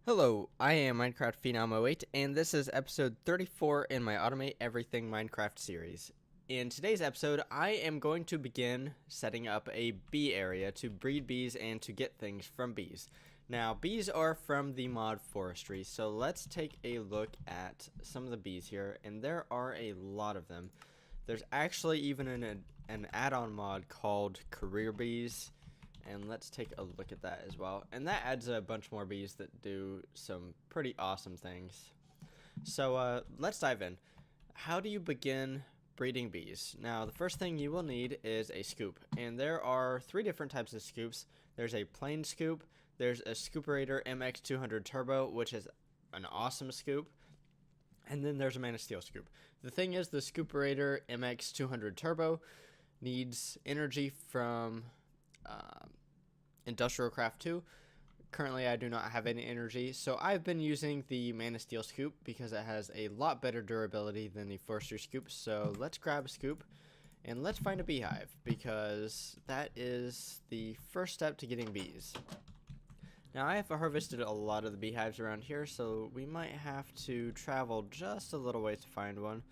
Hello, I am Minecraft Phenom 08, and this is episode 34 in my Automate Everything Minecraft series. In today's episode, I am going to begin setting up a bee area to breed bees and to get things from bees. Now, bees are from the mod forestry, so let's take a look at some of the bees here, and there are a lot of them. There's actually even an add-on mod called Career Bees. And let's take a look at that as well. And that adds a bunch more bees that do some pretty awesome things. So let's dive in. How do you begin breeding bees? Now, the first thing you will need is a scoop. And there are three different types of scoops. There's a plain scoop. There's a Scooperator MX200 Turbo, which is an awesome scoop. And then there's a Man of Steel scoop. The thing is, the Scooperator MX200 Turbo needs energy from NuclearCraft 2. Currently, I do not have any energy, so I've been using the Man of Steel scoop because it has a lot better durability than the forestry scoop. So let's grab a scoop and let's find a beehive, because that is the first step to getting bees. Now, I have harvested a lot of the beehives around here, so we might have to travel just a little ways to find one.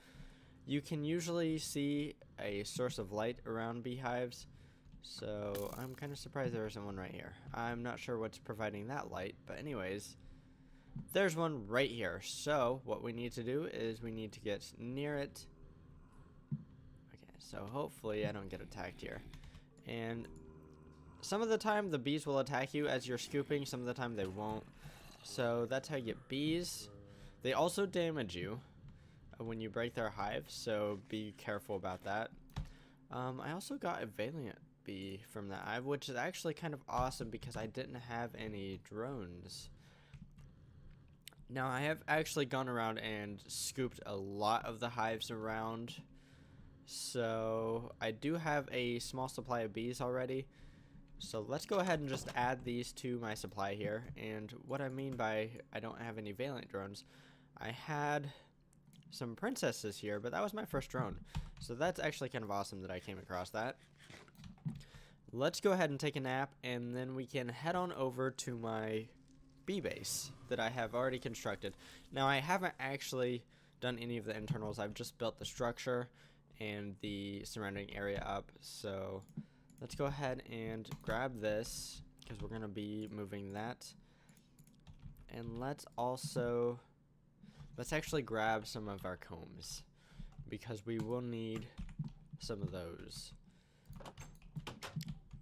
You can usually see a source of light around beehives, so I'm kind of surprised there isn't one right here. I'm not sure what's providing that light, but anyways, there's one right here. So what we need to do is we need to get near it. Okay, so hopefully I don't get attacked here. And some of the time the bees will attack you as you're scooping, some of the time they won't. So that's how you get bees. They also damage you when you break their hive, so be careful about that. I also got a Valiant bee from that hive, which is actually kind of awesome because I didn't have any drones. Now, I have actually gone around and scooped a lot of the hives around, so I do have a small supply of bees already. So let's go ahead and just add these to my supply here. And what I mean by I don't have any Valiant drones, I had some princesses here, but that was my first drone. So that's actually kind of awesome that I came across that. Let's go ahead and take a nap, and then we can head on over to my bee base that I have already constructed. Now, I haven't actually done any of the internals. I've just built the structure and the surrounding area up. So let's go ahead and grab this, because we're going to be moving that. And let's actually grab some of our combs, because we will need some of those.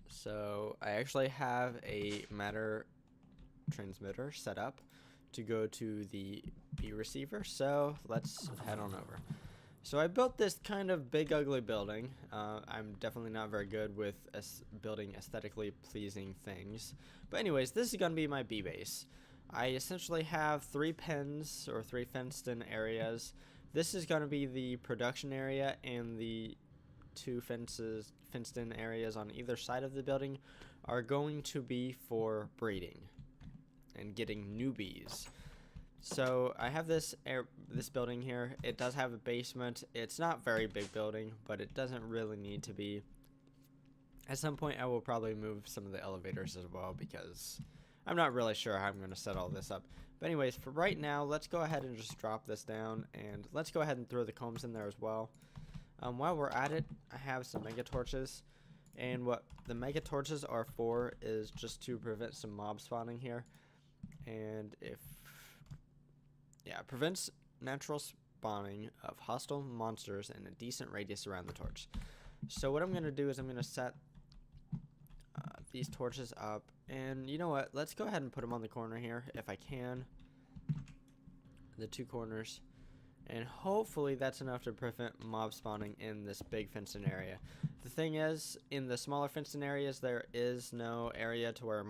So I actually have a matter transmitter set up to go to the bee receiver, so let's head on over. So I built this kind of big ugly building. I'm definitely not very good with building aesthetically pleasing things, but anyways, this is going to be my bee base. I essentially have 3 pens, or 3 fenced in areas. This is going to be the production area, and the 2 fenced in areas on either side of the building are going to be for breeding and getting new bees. So I have this building here. It does have a basement. It's not very big building, but it doesn't really need to be. At some point I will probably move some of the elevators as well, because I'm not really sure how I'm going to set all this up. But anyways, for right now, let's go ahead and just drop this down, and let's go ahead and throw the combs in there as well. While we're at it, I have some mega torches, and what the mega torches are for is just to prevent some mob spawning here. And prevents natural spawning of hostile monsters in a decent radius around the torch. So what I'm going to do is I'm going to set these torches up, and you know what, let's go ahead and put them on the corner here if I can, the 2 corners, and hopefully that's enough to prevent mob spawning in this big fenced-in area. The thing is, in the smaller fenced-in areas, there is no area to where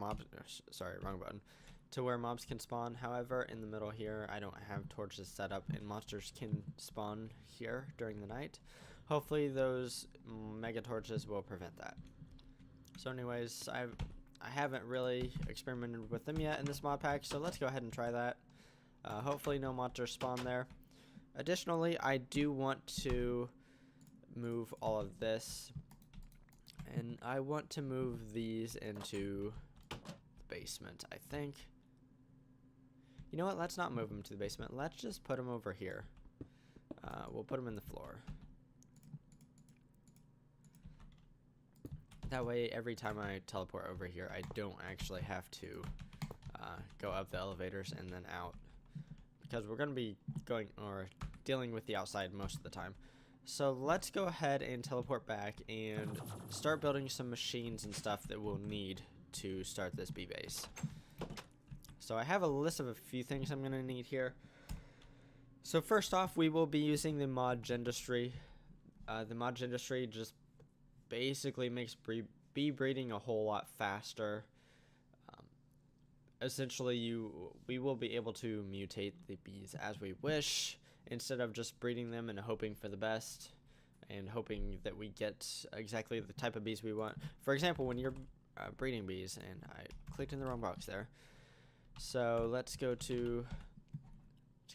to where mobs can spawn. However, in the middle here, I don't have torches set up, and monsters can spawn here during the night. Hopefully those mega torches will prevent that. So anyways, I haven't really experimented with them yet in this mod pack, so let's go ahead and try that. Hopefully no monsters spawn there. Additionally, I do want to move all of this, and I want to move these into the basement, I think. You know what? Let's not move them to the basement. Let's just put them over here. We'll put them in the floor. That way, every time I teleport over here, I don't actually have to go up the elevators and then out. Because we're going to be going or dealing with the outside most of the time. So let's go ahead and teleport back and start building some machines and stuff that we'll need to start this bee base. So I have a list of a few things I'm going to need here. So first off, we will be using the mod Gendustry. The mod Gendustry just basically makes bee breeding a whole lot faster. Essentially, we will be able to mutate the bees as we wish, instead of just breeding them and hoping for the best and hoping that we get exactly the type of bees we want. For example, when you're breeding bees, and I clicked in the wrong box there. So let's go to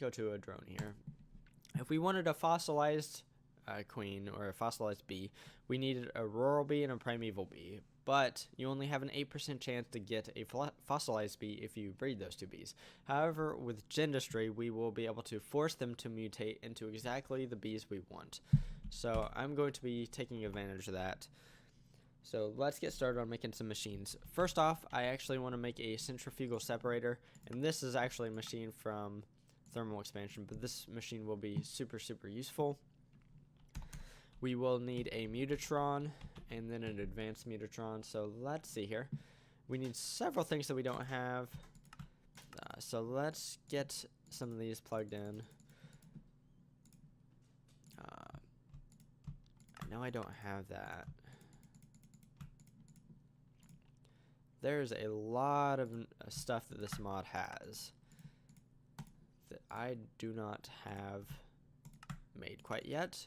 a drone here. If we wanted a fossilized queen or a fossilized bee, we needed a rural bee and a primeval bee. But you only have an 8% chance to get a fossilized bee if you breed those two bees. However, with Gendustry, we will be able to force them to mutate into exactly the bees we want. So I'm going to be taking advantage of that. So let's get started on making some machines. First off, I actually want to make a centrifugal separator, and this is actually a machine from thermal expansion, but this machine will be super useful. We will need a mutatron and then an advanced mutatron. So let's see here. We need several things that we don't have. So let's get some of these plugged in. I know I don't have that. There's a lot of stuff that this mod has that I do not have made quite yet.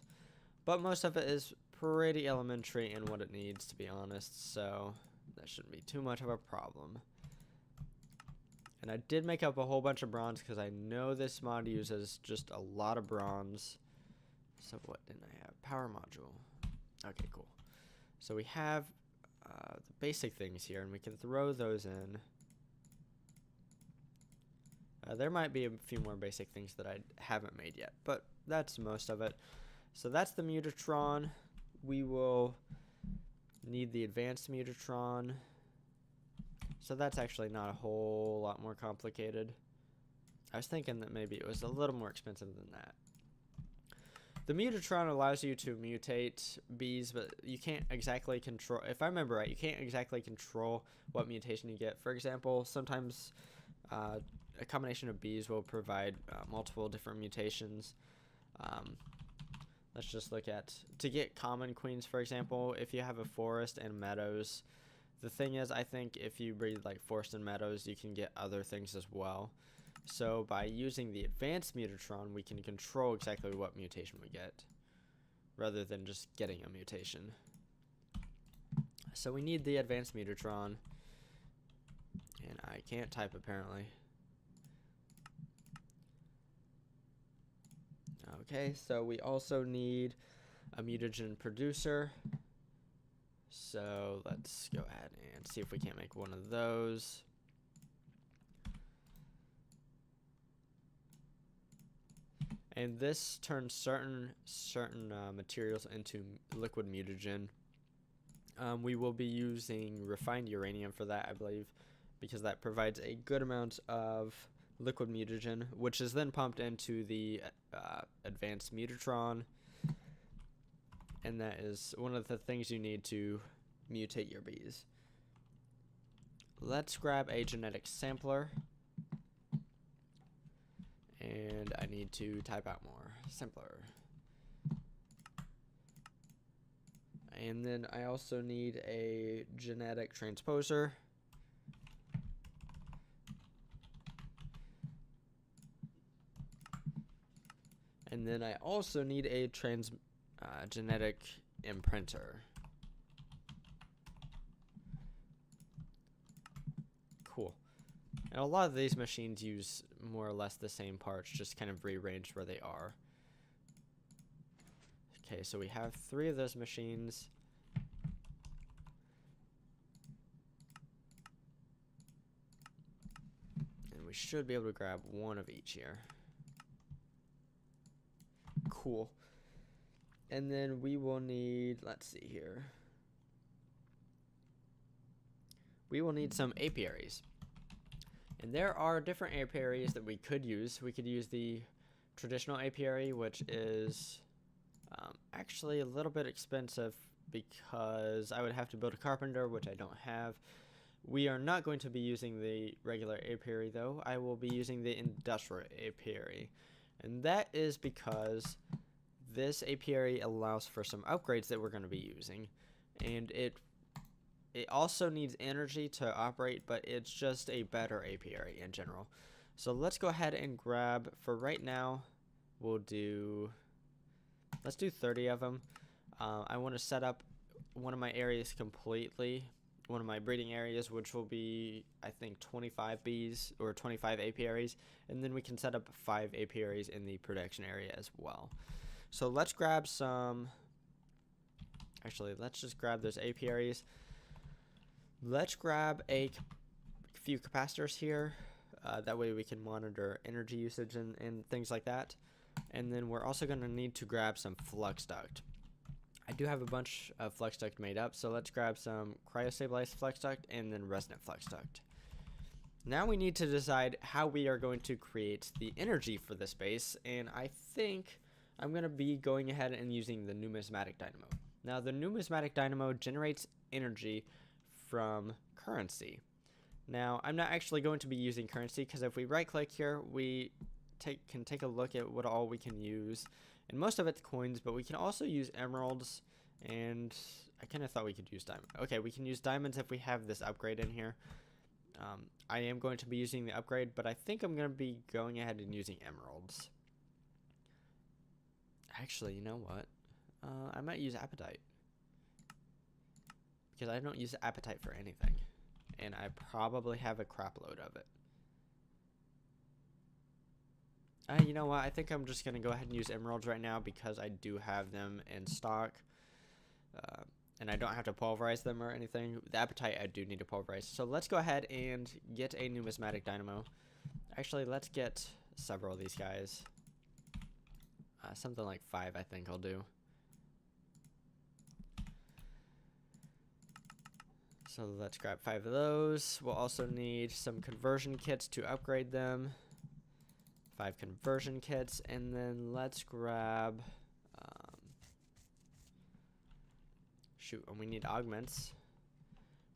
But most of it is pretty elementary in what it needs, to be honest, so that shouldn't be too much of a problem. And I did make up a whole bunch of bronze because I know this mod uses just a lot of bronze. So what didn't I have? Power module. Okay, cool. So we have the basic things here, and we can throw those in. There might be a few more basic things that I haven't made yet, but that's most of it. So that's the mutatron. We will need the advanced mutatron. So that's actually not a whole lot more complicated. I was thinking that maybe it was a little more expensive than that. The mutatron allows you to mutate bees, but you can't exactly control, if I remember right, you can't exactly control what mutation you get. For example, sometimes a combination of bees will provide multiple different mutations. Let's just look at, to get common queens, for example, if you have a forest and meadows, the thing is, I think if you breed like forest and meadows, you can get other things as well. So by using the advanced mutatron, we can control exactly what mutation we get, rather than just getting a mutation. So we need the advanced mutatron, and I can't type apparently. Okay, so we also need a mutagen producer. So let's go ahead and see if we can't make one of those. And this turns certain materials into liquid mutagen. We will be using refined uranium for that, I believe, because that provides a good amount of liquid mutagen, which is then pumped into the advanced mutatron, and that is one of the things you need to mutate your bees. Let's grab a genetic sampler, and I need to type out more. Simpler. And then I also need a genetic transposer. And then I also need a genetic imprinter. Cool. And a lot of these machines use more or less the same parts, just kind of rearranged where they are. Okay, so we have 3 of those machines. And we should be able to grab one of each here. Cool. And then we will need, let's see here. We will need some apiaries. And there are different apiaries that we could use. We could use the traditional apiary, which is actually a little bit expensive because I would have to build a carpenter, which I don't have. We are not going to be using the regular apiary though. I will be using the industrial apiary. And that is because this apiary allows for some upgrades that we're going to be using. And it also needs energy to operate, but it's just a better apiary in general. So let's go ahead and grab, for right now, let's do 30 of them. I want to set up one of my areas completely, one of my breeding areas, which will be, I think, 25 bees or 25 apiaries, and then we can set up 5 apiaries in the production area as well. So let's grab some, actually, let's just grab those apiaries. Let's grab a few capacitors here. That way we can monitor energy usage and things like that. And then we're also going to need to grab some flux duct. I do have a bunch of flux duct made up, so let's grab some cryostabilized flux duct and then resonant flux duct. Now we need to decide how we are going to create the energy for this base, and I think I'm going to be going ahead and using the numismatic dynamo. Now the numismatic dynamo generates energy from currency. Now I'm not actually going to be using currency because if we right click here, we can take a look at what all we can use, and most of it's coins, but we can also use emeralds, and I kind of thought we could use diamond. Okay, we can use diamonds if we have this upgrade in here. I am going to be using the upgrade, but I think I'm going to be going ahead and using emeralds. Actually, you know what? I might use apatite, because I don't use apatite for anything, and I probably have a crap load of it. You know what? I think I'm just going to go ahead and use emeralds right now because I do have them in stock. And I don't have to pulverize them or anything. The apatite I do need to pulverize. So let's go ahead and get a numismatic dynamo. Actually, let's get several of these guys. Something like 5 I think I'll do. So let's grab 5 of those. We'll also need some conversion kits to upgrade them. 5 conversion kits, and then let's grab and we need augments.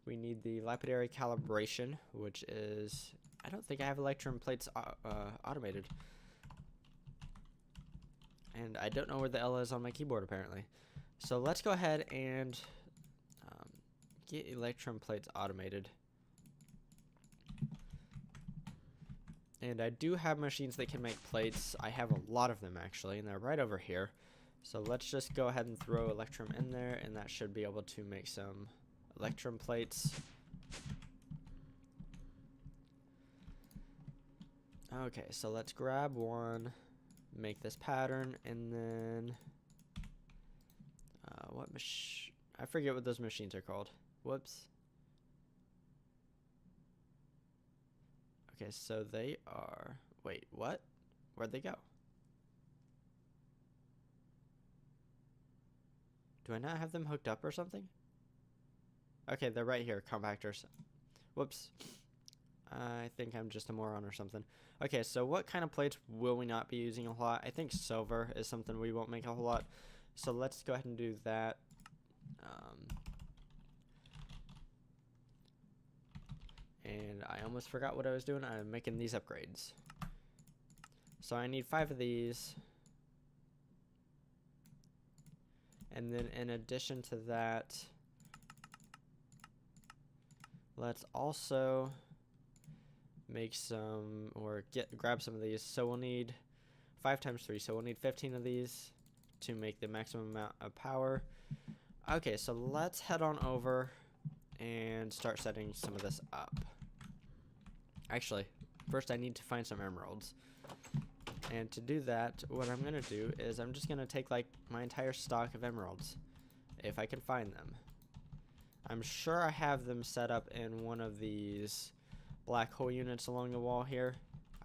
We need the lapidary calibration, which is, I don't think I have electrum plates automated, and I don't know where the L is on my keyboard apparently. So let's go ahead and get electrum plates automated. And I do have machines that can make plates. I have a lot of them actually, and they're right over here. So let's just go ahead and throw electrum in there, and that should be able to make some electrum plates. Okay, so let's grab one, make this pattern, and then I forget what those machines are called. Whoops. Okay, so they are, wait, what? Where'd they go? Do I not have them hooked up or something? Okay, they're right here, compactors. Whoops. I think I'm just a moron or something. Okay, so what kind of plates will we not be using a lot? I think silver is something we won't make a whole lot. So let's go ahead and do that. And I almost forgot what I was doing. I'm making these upgrades. So I need 5 of these. And then in addition to that, let's also make some, or grab some of these. So we'll need 5 times 3, so we'll need 15 of these to make the maximum amount of power. Okay, so let's head on over and start setting some of this up. Actually, first I need to find some emeralds. And to do that, what I'm going to do is I'm just going to take like my entire stock of emeralds, if I can find them. I'm sure I have them set up in one of these black hole units along the wall here.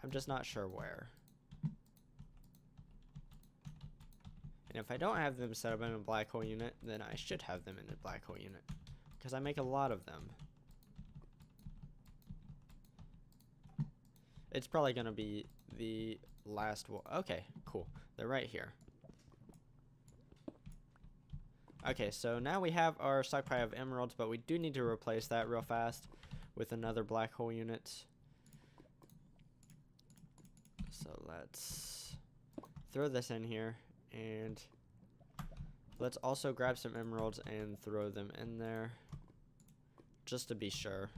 I'm just not sure where. And if I don't have them set up in a black hole unit, then I should have them in a black hole unit, because I make a lot of them. It's probably going to be the last wall. Okay, cool. They're right here. Okay, so now we have our stockpile of emeralds, but we do need to replace that real fast with another black hole unit. So let's throw this in here, and let's also grab some emeralds and throw them in there, just to be sure,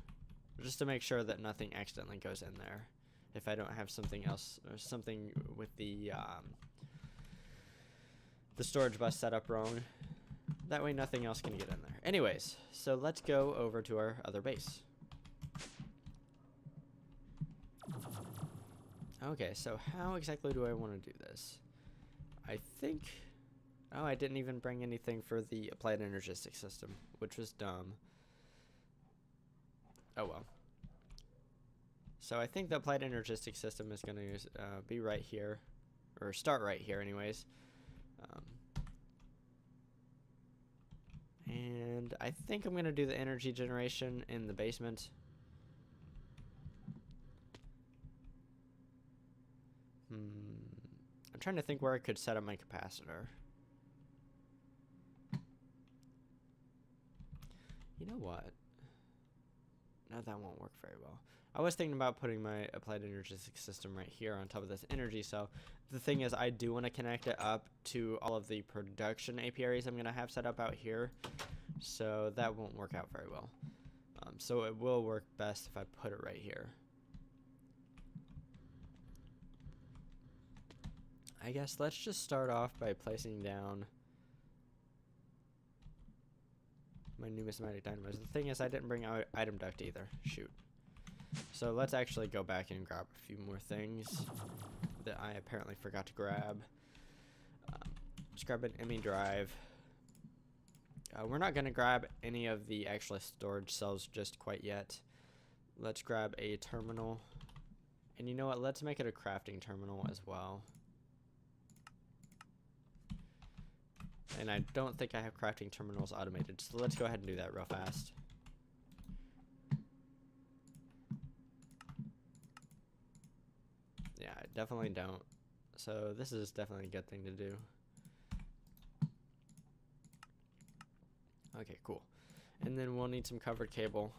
just to make sure that nothing accidentally goes in there if I don't have something else or something with the storage bus set up wrong. That way nothing else can get in there. Anyways, so let's go over to our other base. Okay, so how exactly do I want to do this? I think... Oh, I didn't even bring anything for the applied energistic system, which was dumb. Oh well. So I think the applied energistic system is going to be right here, or start right here anyways. And I think I'm going to do the energy generation in the basement. I'm trying to think where I could set up my capacitor. You know what? No, that won't work very well. I was thinking about putting my applied energistic system right here on top of this energy cell. The thing is, I do want to connect it up to all of the production apiaries I'm going to have set up out here. So that won't work out very well. So it will work best if I put it right here. I guess let's just start off by placing down my numismatic dynamos. The thing is, I didn't bring out item duct either. Shoot. So let's actually go back and grab a few more things that I apparently forgot to grab. Let's grab an ME drive. We're not going to grab any of the actual storage cells just quite yet. Let's grab a terminal. And you know what? Let's make it a crafting terminal as well. And I don't think I have crafting terminals automated, so let's go ahead and do that real fast. Yeah, I definitely don't. So this is definitely a good thing to do. Okay, cool. And then we'll need some covered cable.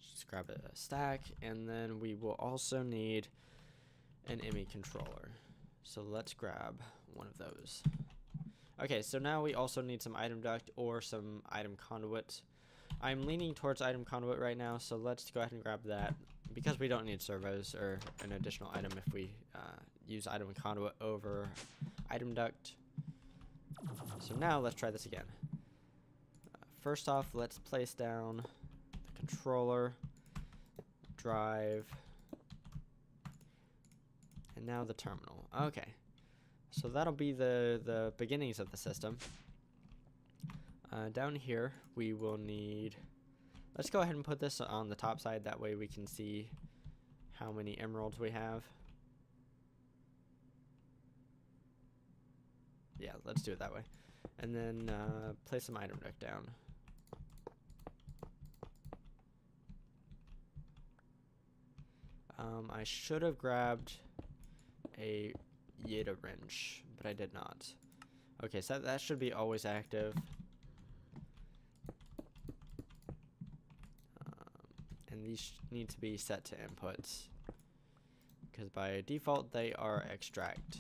Just grab a stack, and then we will also need an ME controller. So let's grab one of those. Okay, so now we also need some item duct or some item conduit. I'm leaning towards item conduit right now, so let's go ahead and grab that, because we don't need servos or an additional item if we use item conduit over item duct. So now let's try this again. First off, let's place down the controller, drive, and now the terminal. Okay. So that'll be the beginnings of the system. Down here, we will need... Let's go ahead and put this on the top side. That way we can see how many emeralds we have. Yeah, let's do it that way. And then place some item duct down. I should have grabbed a Yeta wrench, but I did not. Okay, so that should be always active. And these need to be set to inputs, because by default they are extract.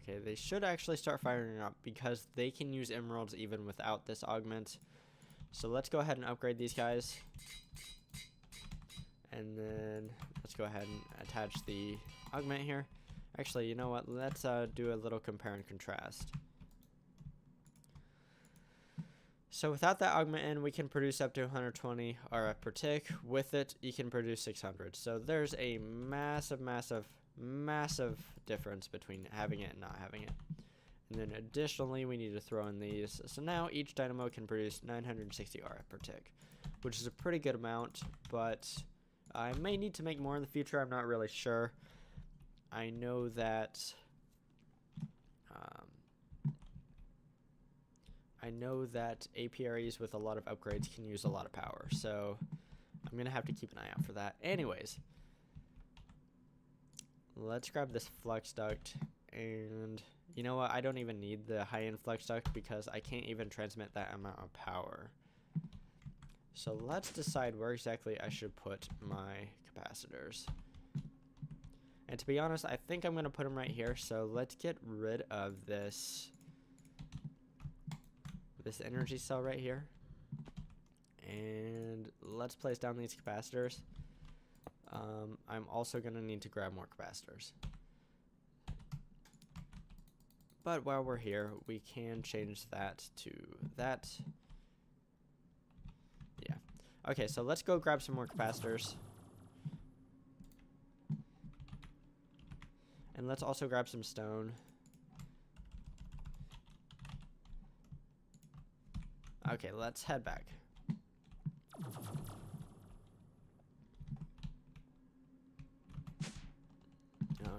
Okay, they should actually start firing up because they can use emeralds even without this augment. So let's go ahead and upgrade these guys. And then let's go ahead and attach the augment here. Actually, you know what? Let's do a little compare and contrast. So without that augment in, we can produce up to 120 RF per tick. With it, you can produce 600. So there's a massive massive difference between having it and not having it. And then additionally, we need to throw in these. So now each dynamo can produce 960 RF per tick, which is a pretty good amount, but I may need to make more in the future. I'm not really sure. I know that apiaries with a lot of upgrades can use a lot of power, so I'm gonna have to keep an eye out for that. Anyways, let's grab this flux duct, and you know what? I don't even need the high-end flux duct because I can't even transmit that amount of power. So let's decide where exactly I should put my capacitors. And to be honest, I think I'm gonna put them right here. So let's get rid of this energy cell right here, and let's place down these capacitors. I'm also gonna need to grab more capacitors, but while we're here, we can change that to that. Yeah. Okay, so let's go grab some more capacitors, and let's also grab some stone. Okay, let's head back.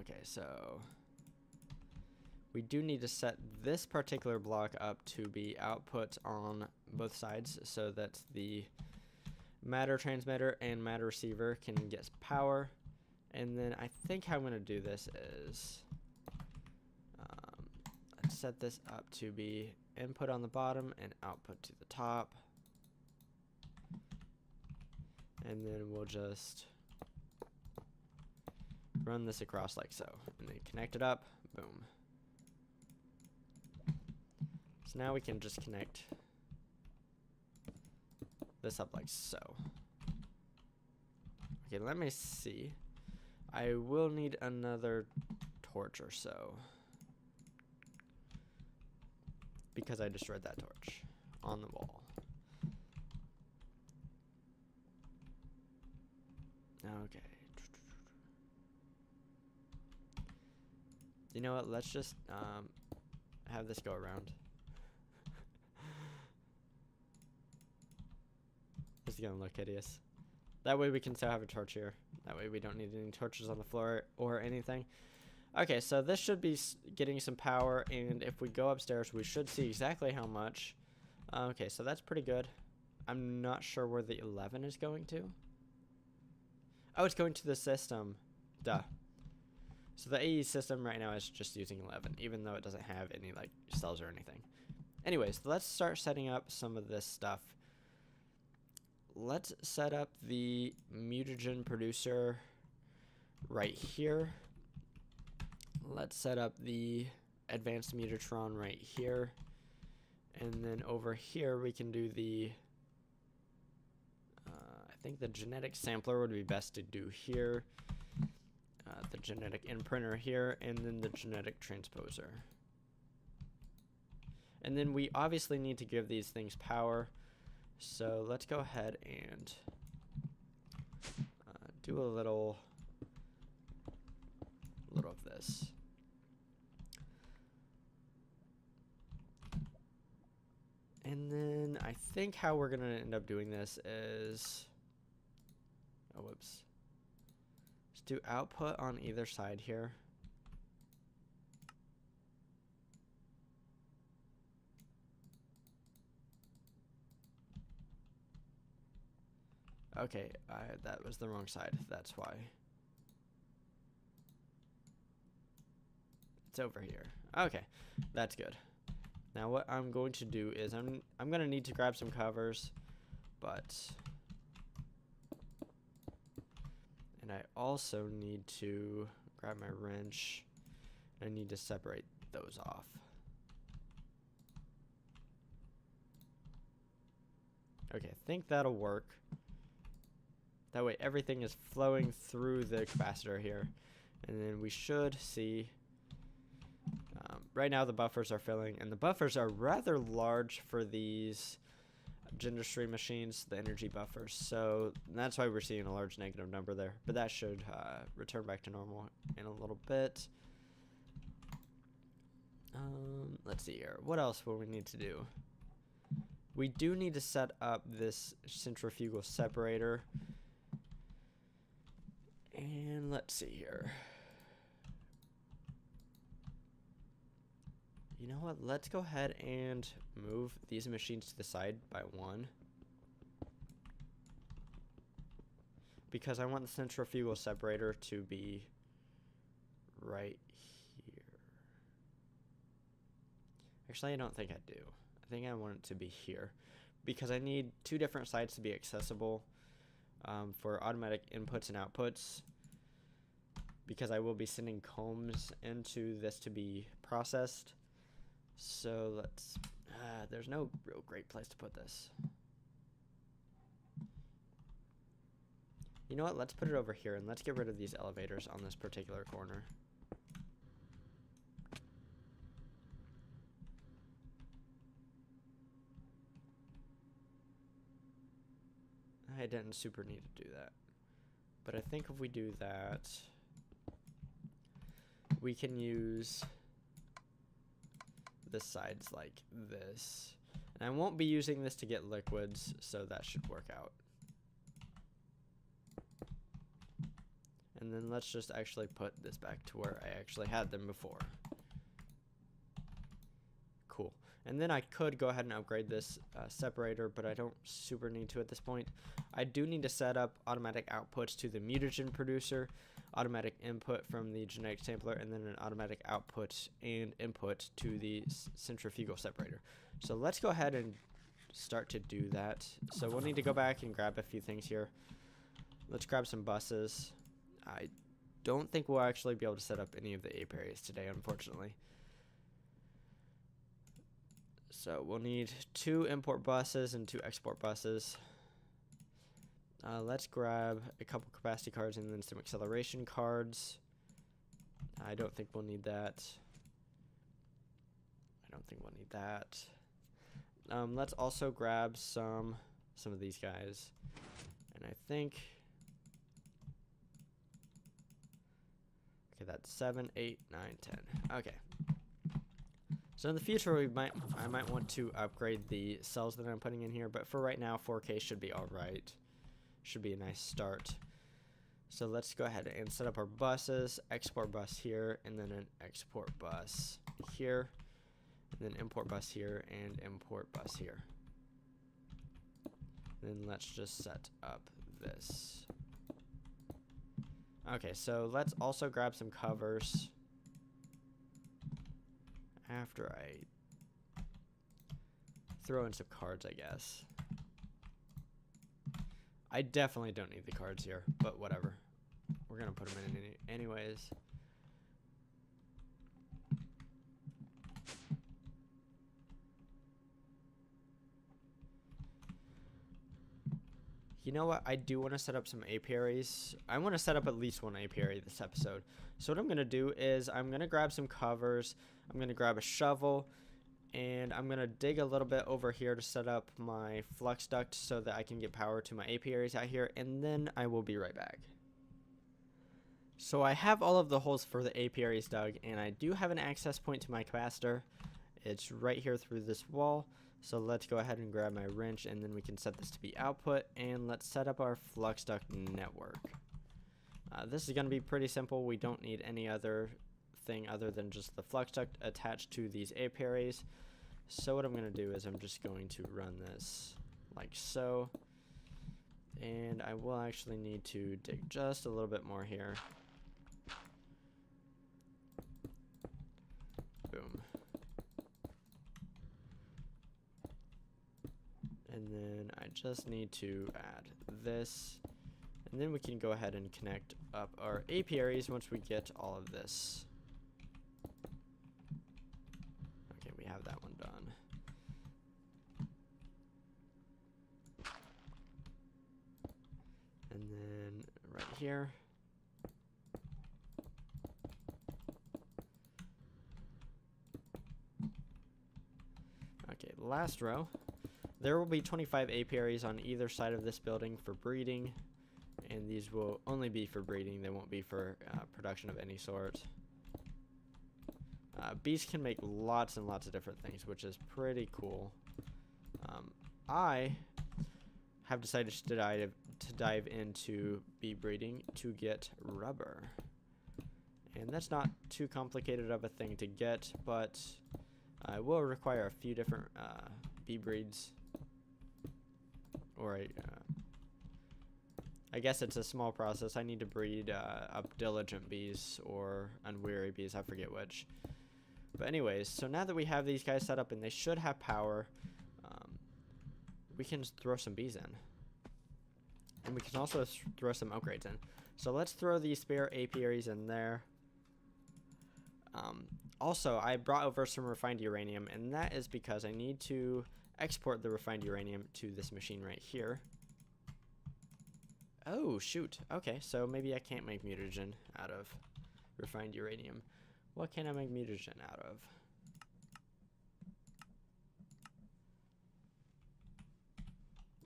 Okay, so we do need to set this particular block up to be output on both sides so that the matter transmitter and matter receiver can get power. And then I think how I'm going to do this is let's set this up to be input on the bottom and output to the top. And then we'll just run this across like so. And then connect it up. Boom. So now we can just connect this up like so. Okay, let me see. I will need another torch or so, because I destroyed that torch on the wall. Okay. You know what? Let's just have this go around. This is gonna look hideous. That way we can still have a torch here. That way we don't need any torches on the floor or anything. Okay, so this should be getting some power, and if we go upstairs, we should see exactly how much. Okay, so that's pretty good. I'm not sure where the 11 is going to. Oh, it's going to the system. Duh. So the AE system right now is just using 11, even though it doesn't have any like cells or anything. Anyways, let's start setting up some of this stuff. Let's set up the mutagen producer right here. Let's set up the advanced mutatron right here. And then over here we can do the, I think the genetic sampler would be best to do here. The genetic imprinter here, and then the genetic transposer. And then we obviously need to give these things power. So let's go ahead and do a little of this. And then I think how we're going to end up doing this is, oh, whoops. Let's do output on either side here. Okay, that was the wrong side. That's why. It's over here. Okay, that's good. Now what I'm going to do is I'm going to need to grab some covers, and I also need to grab my wrench. I need to separate those off. Okay, I think that'll work. That way everything is flowing through the capacitor here. And then we should see, right now the buffers are filling, and the buffers are rather large for these dentistry machines, the energy buffers. So that's why we're seeing a large negative number there. But that should return back to normal in a little bit. Let's see here. What else will we need to do? We do need to set up this centrifugal separator. And let's see here. You know what? Let's go ahead and move these machines to the side by one. Because I want the centrifugal separator to be right here. Actually, I don't think I do. I think I want it to be here. Because I need two different sides to be accessible for automatic inputs and outputs. Because I will be sending combs into this to be processed. So let's, there's no real great place to put this. You know what, let's put it over here and let's get rid of these elevators on this particular corner. I didn't super need to do that. But I think if we do that, we can use the sides like this. And I won't be using this to get liquids, so that should work out. And then let's just actually put this back to where I actually had them before. Cool. And then I could go ahead and upgrade this separator, but I don't super need to at this point. I do need to set up automatic outputs to the mutagen producer, automatic input from the genetic sampler, and then an automatic output and input to the centrifugal separator. So let's go ahead and start to do that. So we'll need to go back and grab a few things here. Let's grab some buses. I don't think we'll actually be able to set up any of the apiaries today, unfortunately. So we'll need 2 import buses and 2 export buses. Let's grab a couple capacity cards and then some acceleration cards. I don't think we'll need that. I don't think we'll need that. Let's also grab some of these guys. And I think, okay, that's 7, 8, 9, 10. Okay. So in the future, I might want to upgrade the cells that I'm putting in here, but for right now, 4K should be all right. Should be a nice start. So let's go ahead and set up our buses. Export bus here, and then an export bus here, and then import bus here, and import bus here. Then let's just set up this. Okay, so let's also grab some covers. After I throw in some cards, I guess. I definitely don't need the cards here, but whatever. We're going to put them in anyways. You know what? I do want to set up some apiaries. I want to set up at least one apiary this episode. So what I'm going to do is I'm going to grab some covers. I'm going to grab a shovel. And I'm going to dig a little bit over here to set up my flux duct so that I can get power to my apiaries out here. And then I will be right back. So I have all of the holes for the apiaries dug. And I do have an access point to my capacitor. It's right here through this wall. So let's go ahead and grab my wrench, and then we can set this to be output, and let's set up our flux duct network. This is going to be pretty simple. We don't need any other thing other than just the flux duct attached to these apiaries. So what I'm going to do is I'm just going to run this like so, and I will actually need to dig just a little bit more here. Boom. And then I just need to add this, and then we can go ahead and connect up our apiaries once we get all of this. Okay, we have that one done. And then right here. Okay, last row. There will be 25 apiaries on either side of this building for breeding, and these will only be for breeding. They won't be for production of any sort. Bees can make lots and lots of different things, which is pretty cool. I have decided to dive into bee breeding to get rubber. And that's not too complicated of a thing to get, but it will require a few different bee breeds. Or I guess it's a small process. I need to breed up diligent bees or unweary bees, I forget which. But anyways, so now that we have these guys set up and they should have power, we can throw some bees in. And we can also throw some upgrades in. So let's throw these spare apiaries in there. Also, I brought over some refined uranium, and that is because I need to export the refined uranium to this machine right here. Oh, shoot. Okay, so maybe I can't make mutagen out of refined uranium. What can I make mutagen out of?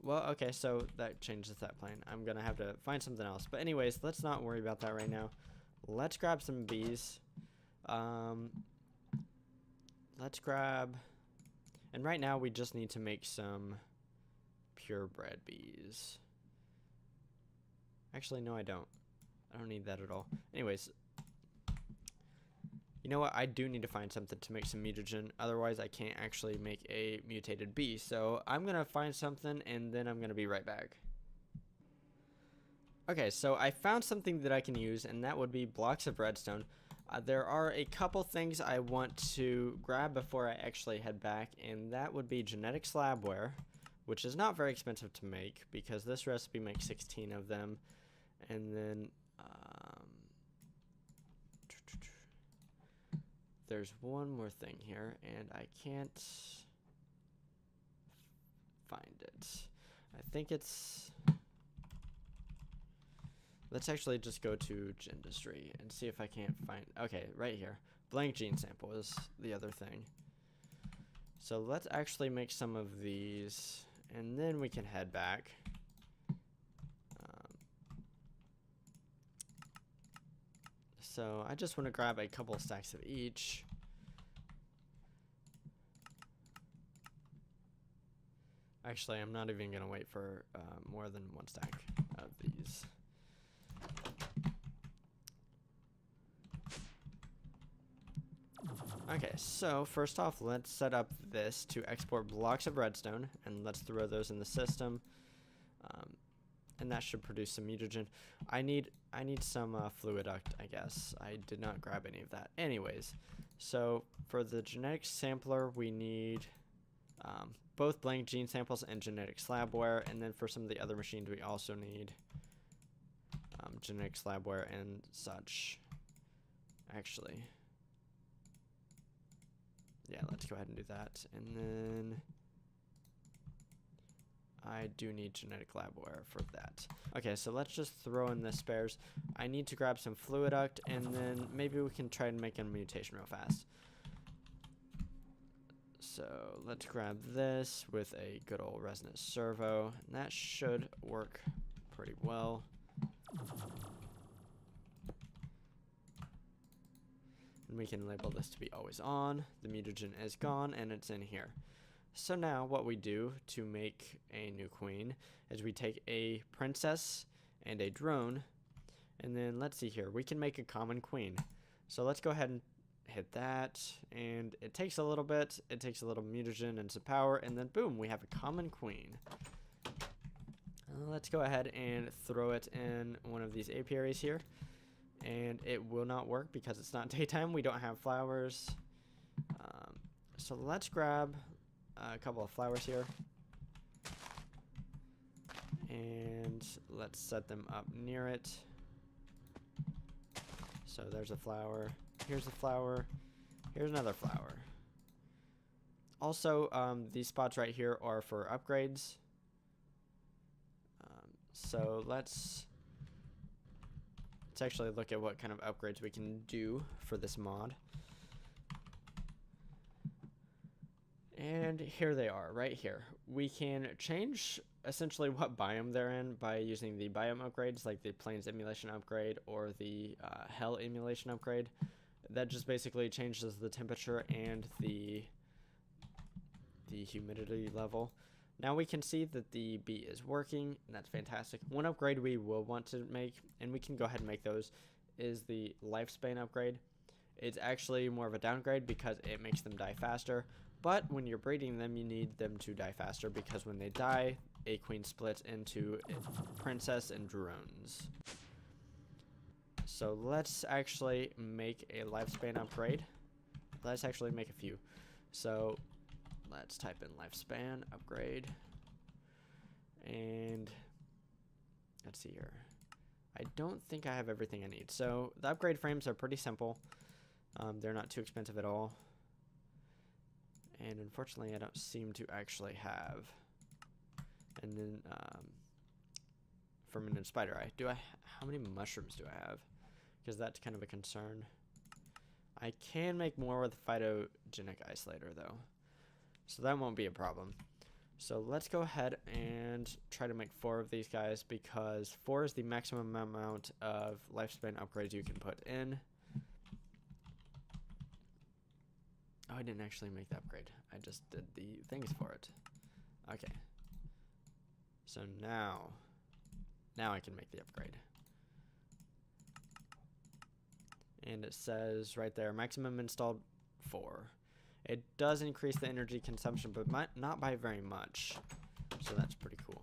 Well, okay, so that changes that plan. I'm gonna have to find something else. But anyways, let's not worry about that right now. Let's grab some bees. Let's grab... And right now we just need to make some purebred bees. Actually, no, I don't. I don't need that at all. Anyways, you know what? I do need to find something to make some mutagen. Otherwise, I can't actually make a mutated bee. So I'm going to find something, and then I'm going to be right back. Okay, so I found something that I can use, and that would be blocks of redstone. There are a couple things I want to grab before I actually head back, and that would be genetic slabware, which is not very expensive to make because this recipe makes 16 of them. And then there's one more thing here, and I can't find it. I think it's... Let's actually just go to Gendustry and see if I can't find... Okay, right here. Blank gene sample is the other thing. So let's actually make some of these, and then we can head back. So I just want to grab a couple stacks of each. Actually, I'm not even going to wait for more than one stack of these. Okay, so first off, let's set up this to export blocks of redstone, and let's throw those in the system. And that should produce some mutagen. I need some fluiduct, I guess. I did not grab any of that. Anyways, so for the genetic sampler, we need both blank gene samples and genetic slabware. And then for some of the other machines, we also need genetic slabware and such. Actually, yeah, let's go ahead and do that. And then I do need genetic labware for that. Okay, so let's just throw in the spares. I need to grab some fluiduct, and then maybe we can try and make a mutation real fast. So let's grab this with a good old resonance servo, and that should work pretty well. And we can label this to be always on. The mutagen is gone, and it's in here. So now what we do to make a new queen is we take a princess and a drone, and then let's see here, we can make a common queen. So let's go ahead and hit that, and it takes a little bit, it takes a little mutagen and some power, and then boom, we have a common queen. Let's go ahead and throw it in one of these apiaries here, and it will not work because it's not daytime, we don't have flowers. So let's grab a couple of flowers here, and let's set them up near it. So there's a flower, here's a flower, here's another flower. Also, these spots right here are for upgrades. So let's actually look at what kind of upgrades we can do for this mod. And here they are, right here. We can change essentially what biome they're in by using the biome upgrades, like the Plains emulation upgrade or the Hell emulation upgrade. That just basically changes the temperature and the humidity level. Now we can see that the bee is working, and that's fantastic. One upgrade we will want to make, and we can go ahead and make those, is the lifespan upgrade. It's actually more of a downgrade because it makes them die faster, but when you're breeding them, you need them to die faster because when they die, a queen splits into a princess and drones. So let's actually make a lifespan upgrade. Let's actually make a few. So let's type in lifespan upgrade, and let's see here. I don't think I have everything I need. So the upgrade frames are pretty simple. They're not too expensive at all. And unfortunately, I don't seem to actually have. And then fermented spider eye. How many mushrooms do I have? Because that's kind of a concern. I can make more with phytogenic isolator though, so that won't be a problem. So let's go ahead and try to make 4 of these guys, because 4 is the maximum amount of lifespan upgrades you can put in. Oh, I didn't actually make the upgrade. I just did the things for it. Okay. So now I can make the upgrade. And it says right there, maximum installed 4. It does increase the energy consumption, but not by very much. So that's pretty cool.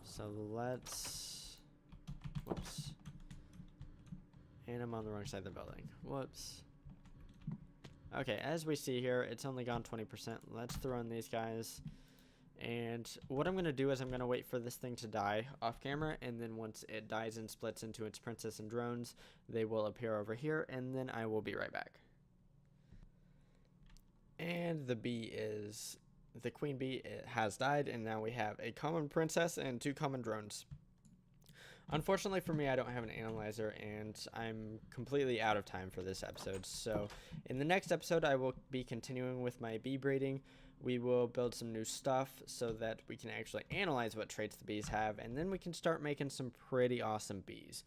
So let's, whoops. And I'm on the wrong side of the building. Whoops. Okay, as we see here, it's only gone 20%. Let's throw in these guys. And what I'm going to do is I'm going to wait for this thing to die off camera, and then once it dies and splits into its princess and drones, they will appear over here, and then I will be right back. And the queen bee has died, and now we have a common princess and 2 common drones. Unfortunately for me, I don't have an analyzer, and I'm completely out of time for this episode. So in the next episode, I will be continuing with my bee breeding. We will build some new stuff so that we can actually analyze what traits the bees have, and then we can start making some pretty awesome bees.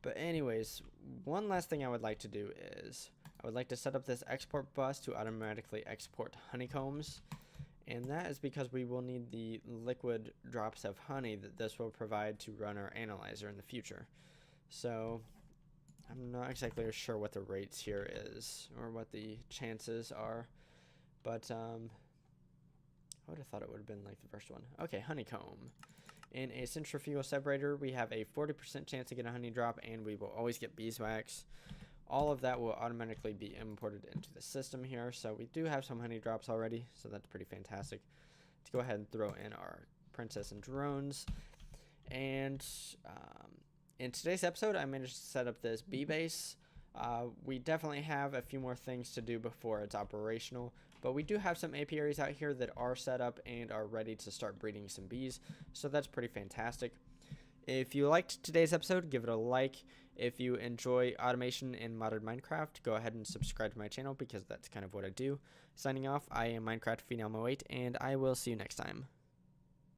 But anyways, one last thing I would like to do is I would like to set up this export bus to automatically export honeycombs. And that is because we will need the liquid drops of honey that this will provide to run our analyzer in the future. So I'm not exactly sure what the rates here is or what the chances are, but I would have thought it would have been like the first one. Okay, honeycomb. In a centrifugal separator, we have a 40% chance to get a honey drop, and we will always get beeswax. All of that will automatically be imported into the system here. So we do have some honey drops already, so that's pretty fantastic. Let's go ahead and throw in our princess and drones. And in today's episode, I managed to set up this bee base. We definitely have a few more things to do before it's operational, but we do have some apiaries out here that are set up and are ready to start breeding some bees, so that's pretty fantastic. If you liked today's episode, give it a like. If you enjoy automation in modern Minecraft, go ahead and subscribe to my channel because that's kind of what I do. Signing off, I am Minecraft Phenom 08, and I will see you next time.